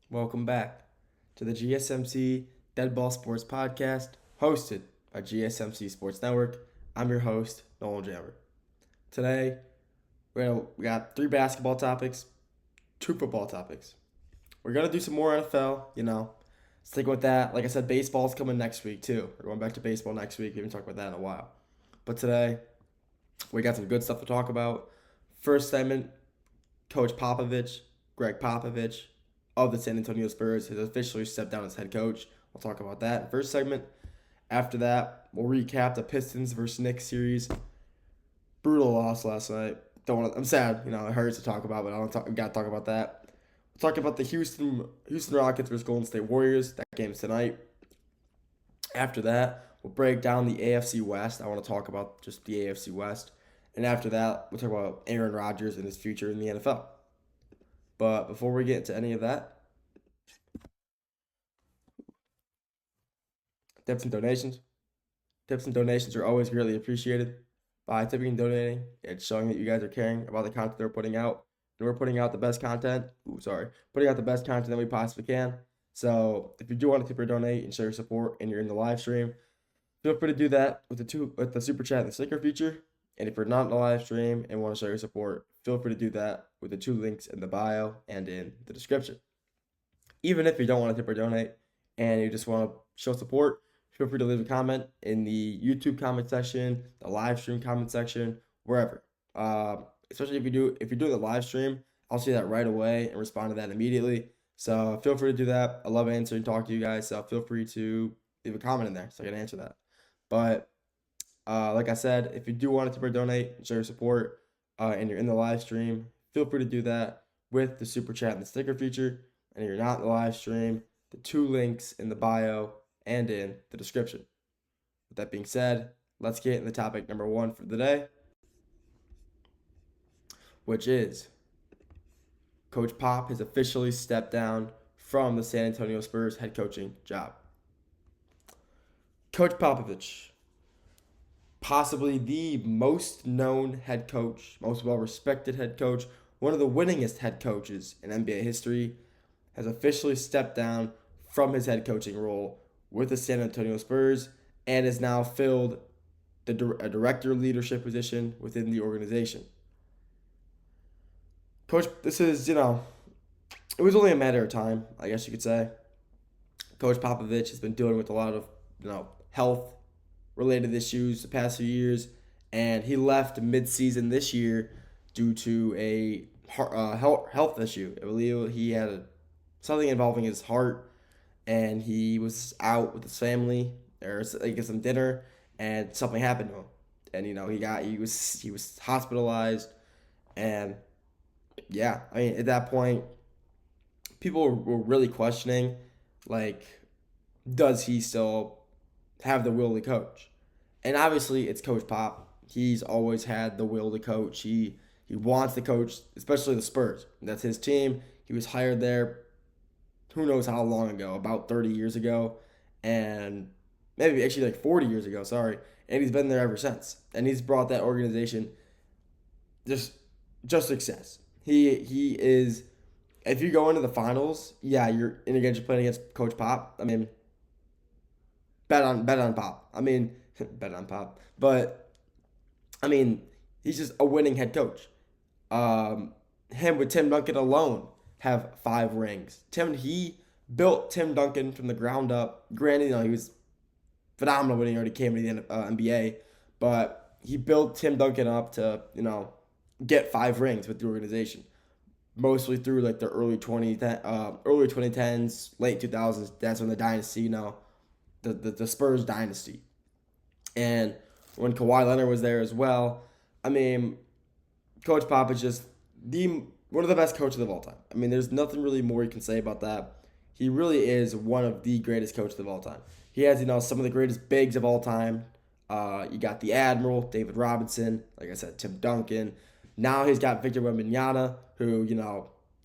Welcome back to the GSMC Dead Ball Sports Podcast, hosted by GSMC Sports Network. I'm your host, Nolan Jammer. Today, we got 3 basketball topics, 2 football topics. We're going to do some more NFL, stick with that. Like I said, baseball's coming next week, too. We're going back to baseball next week. We haven't talked about that in a while. But today, we got some good stuff to talk about. First segment, Coach Popovich, Gregg Popovich of the San Antonio Spurs has officially stepped down as head coach. We'll talk about that in first segment. After that, we'll recap the Pistons versus Knicks series. Brutal loss last night. I'm sad. It hurts to talk about, but we gotta talk about that. We'll talk about the Houston Rockets versus Golden State Warriors. That game's tonight. After that, we'll break down the AFC West. I want to talk about just the AFC West. And after that, we'll talk about Aaron Rodgers and his future in the NFL. But before we get into any of that, tips and donations. Tips and donations are always greatly appreciated. By tipping and donating, it's showing that you guys are caring about the content they're putting out. And we're putting out the best content. Putting out the best content that we possibly can. So if you do want to tip or donate and show your support and you're in the live stream, feel free to do that with the super chat and the sticker feature. And if you're not in the live stream and want to show your support, feel free to do that with the 2 links in the bio and in the description. Even if you don't want to tip or donate and you just want to show support, feel free to leave a comment in the YouTube comment section, the live stream comment section, wherever. Especially if you're doing the live stream, I'll see that right away and respond to that immediately. So feel free to do that. I love answering, talk to you guys. So feel free to leave a comment in there so I can answer that. But like I said, if you do want to tip or donate and show your support, and you're in the live stream, feel free to do that with the super chat and the sticker feature. And if you're not in the live stream, the 2 links in the bio and in the description. With that being said, let's get into topic number 1 for the day, which is Coach Pop has officially stepped down from the San Antonio Spurs head coaching job. Coach Popovich, possibly the most known head coach, most well-respected head coach, one of the winningest head coaches in NBA history, has officially stepped down from his head coaching role with the San Antonio Spurs and has now filled a director leadership position within the organization. Coach, this is, it was only a matter of time, I guess you could say. Coach Popovich has been dealing with a lot of, health related issues the past few years, and he left mid-season this year due to a health issue. I believe he had something involving his heart, and he was out with his family or like some dinner, and something happened to him, and he was hospitalized, and yeah, I mean at that point, people were really questioning, like, does he still have the will to coach? And obviously, it's Coach Pop. He's always had the will to coach. He wants to coach, especially the Spurs. That's his team. He was hired there who knows how long ago, about 30 years ago, and maybe actually like 40 years ago, sorry. And he's been there ever since. And he's brought that organization just success. He is, if you go into the finals, yeah, you're playing against Coach Pop. I mean, bet on Pop. I mean, bet on Pop. But I mean, he's just a winning head coach. Him with Tim Duncan alone have 5 rings. He built Tim Duncan from the ground up. Granted, he was phenomenal when he already came to the NBA, but he built Tim Duncan up to get 5 rings with the organization, mostly through like the early 2010s, late 2000s. That's when the dynasty, the Spurs dynasty. And when Kawhi Leonard was there as well, I mean, Coach Pop is just one of the best coaches of all time. I mean, there's nothing really more you can say about that. He really is one of the greatest coaches of all time. He has, some of the greatest bigs of all time. You got the Admiral, David Robinson, like I said, Tim Duncan. Now he's got Victor Wembanyama, who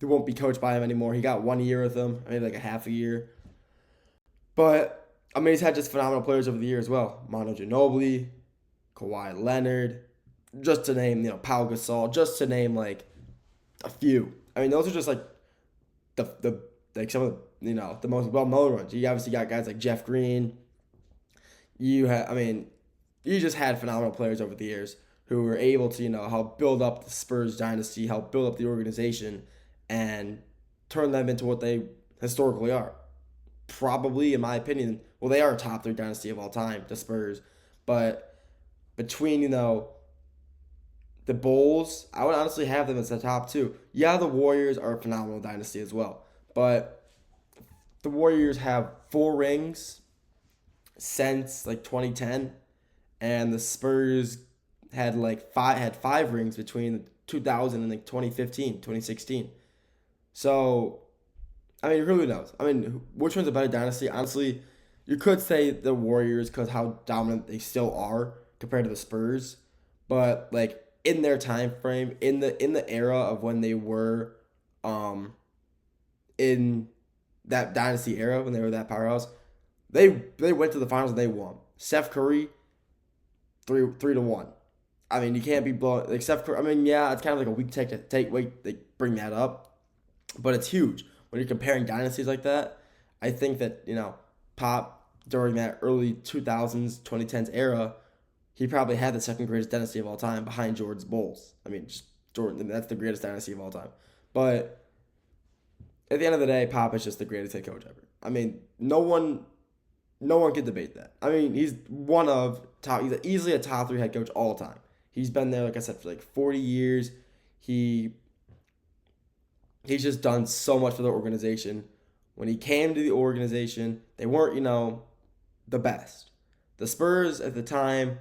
won't be coached by him anymore. He got 1 year with him, maybe like a half a year. But I mean, he's had just phenomenal players over the years as well. Manu Ginobili, Kawhi Leonard, just to name, Pau Gasol, just to name like a few. I mean, those are just like the like some of the most well known ones. You obviously got guys like Jeff Green. You just had phenomenal players over the years who were able to help build up the Spurs dynasty, help build up the organization, and turn them into what they historically are. Probably, in my opinion, well, they are a top three dynasty of all time, the Spurs. But between the Bulls, I would honestly have them as the top two. Yeah, the Warriors are a phenomenal dynasty as well, but the Warriors have 4 rings since like 2010, and the Spurs had 5 rings between 2000 and like 2015, 2016. So, I mean, who knows? I mean, which one's a better dynasty? Honestly, you could say the Warriors because how dominant they still are compared to the Spurs, but like in their time frame, in the era of when they were, in that dynasty era when they were that powerhouse, they went to the finals and they won. Steph Curry, 3-1. I mean, you can't be blowing like Steph Curry. I mean, yeah, it's kind of like a weak take wait they bring that up, but it's huge when you're comparing dynasties like that. I think that Pop during that early 2000s 2010s era, he probably had the second greatest dynasty of all time behind Jordan's Bulls. I mean, just Jordan, that's the greatest dynasty of all time. But at the end of the day, Pop is just the greatest head coach ever. I mean, no one can debate that. I mean, he's he's easily a top three head coach all time. He's been there, like I said, for like 40 years. He's just done so much for the organization. When he came to the organization, they weren't, the best. The Spurs at the time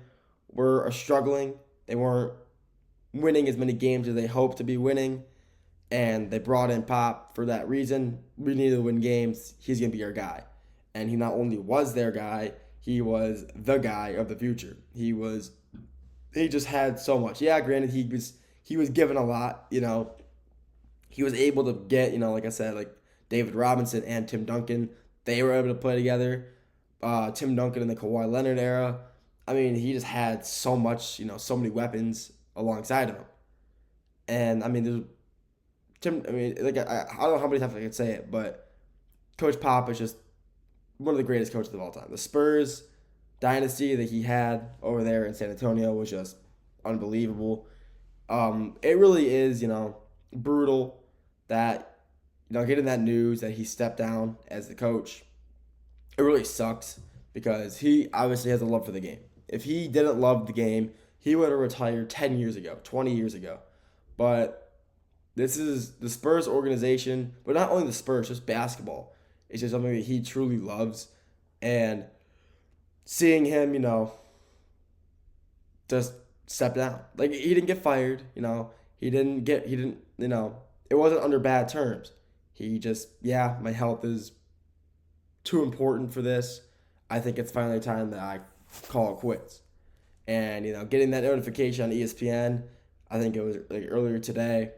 were struggling. They weren't winning as many games as they hoped to be winning. And they brought in Pop for that reason. We need to win games. He's going to be our guy. And he not only was their guy, he was the guy of the future. He just had so much. Yeah, granted, he was given a lot, He was able to get, like I said, like David Robinson and Tim Duncan. They were able to play together. Tim Duncan in the Kawhi Leonard era. I mean, he just had so much, so many weapons alongside of him. And I mean, I don't know how many times I can say it, but Coach Pop is just one of the greatest coaches of all time. The Spurs dynasty that he had over there in San Antonio was just unbelievable. It really is, brutal that, getting that news that he stepped down as the coach. It really sucks because he obviously has a love for the game. If he didn't love the game, he would have retired 10 years ago, 20 years ago. But this is the Spurs organization, but not only the Spurs, just basketball. It's just something that he truly loves. And seeing him, just step down. Like, he didn't get fired, it wasn't under bad terms. He just, my health is too important for this. I think it's finally time that I call it quits. And, getting that notification on ESPN, I think it was like earlier today,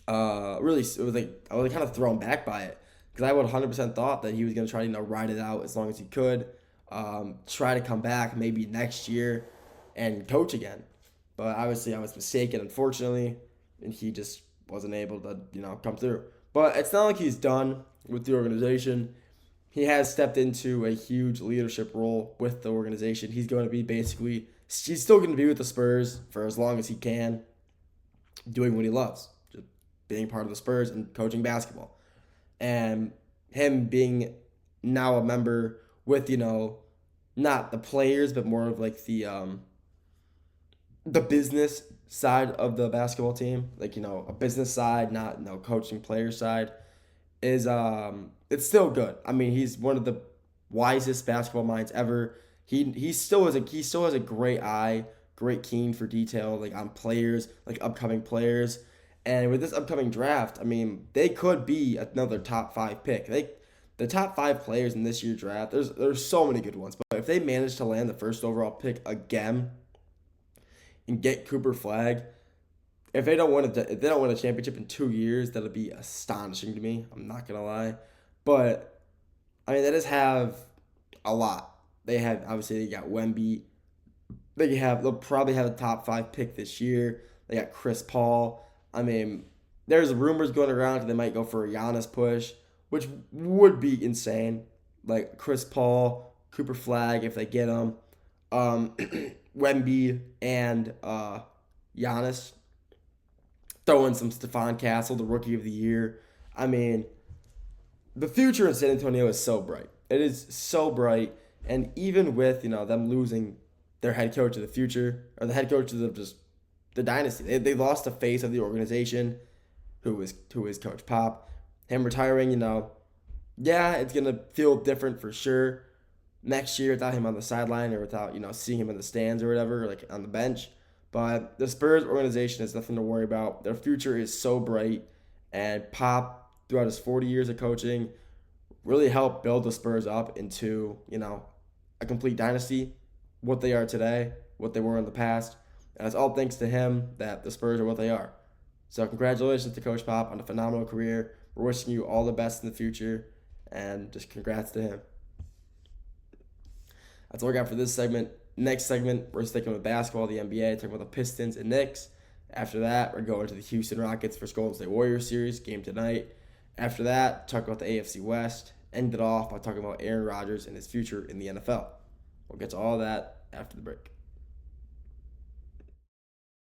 really, it was like, I was kind of thrown back by it. Because I would 100% thought that he was going to try to ride it out as long as he could, try to come back maybe next year and coach again. But obviously I was mistaken, unfortunately, and he just wasn't able to come through. But it's not like he's done with the organization. He has stepped into a huge leadership role with the organization. He's still going to be with the Spurs for as long as he can, doing what he loves, just being part of the Spurs and coaching basketball. And him being now a member with, not the players, but more of like the business side of the basketball team, like, a business side, not coaching player side, is it's still good. I mean, he's one of the wisest basketball minds ever. He still has a great eye, great keen for detail, like on players, like upcoming players. And with this upcoming draft, I mean, they could be another top 5 pick. The top 5 players in this year's draft, there's so many good ones. But if they manage to land the first overall pick again and get Cooper Flagg, if they don't win a championship in 2 years, that'll be astonishing to me. I'm not gonna lie, but I mean, they just have a lot. They got Wemby. They'll probably have a top 5 pick this year. They got Chris Paul. I mean, there's rumors going around that they might go for a Giannis push, which would be insane. Like Chris Paul, Cooper Flag if they get him, Wemby and Giannis. Throw in some Stephon Castle, the Rookie of the Year. I mean, the future in San Antonio is so bright. It is so bright, and even with them losing their head coach of the future or the head coach of the dynasty, they lost the face of the organization, who is Coach Pop. Him retiring, yeah, it's gonna feel different for sure next year without him on the sideline or without seeing him in the stands or whatever, like on the bench. But the Spurs organization has nothing to worry about. Their future is so bright, and Pop, throughout his 40 years of coaching, really helped build the Spurs up into a complete dynasty, what they are today, what they were in the past. And it's all thanks to him that the Spurs are what they are. So congratulations to Coach Pop on a phenomenal career. We're wishing you all the best in the future, and just congrats to him. That's all I got for this segment. Next segment, we're sticking with basketball, the NBA, talking about the Pistons and Knicks. After that, we're going to the Houston Rockets vs. Golden State Warriors series, game tonight. After that, talk about the AFC West. End it off by talking about Aaron Rodgers and his future in the NFL. We'll get to all that after the break.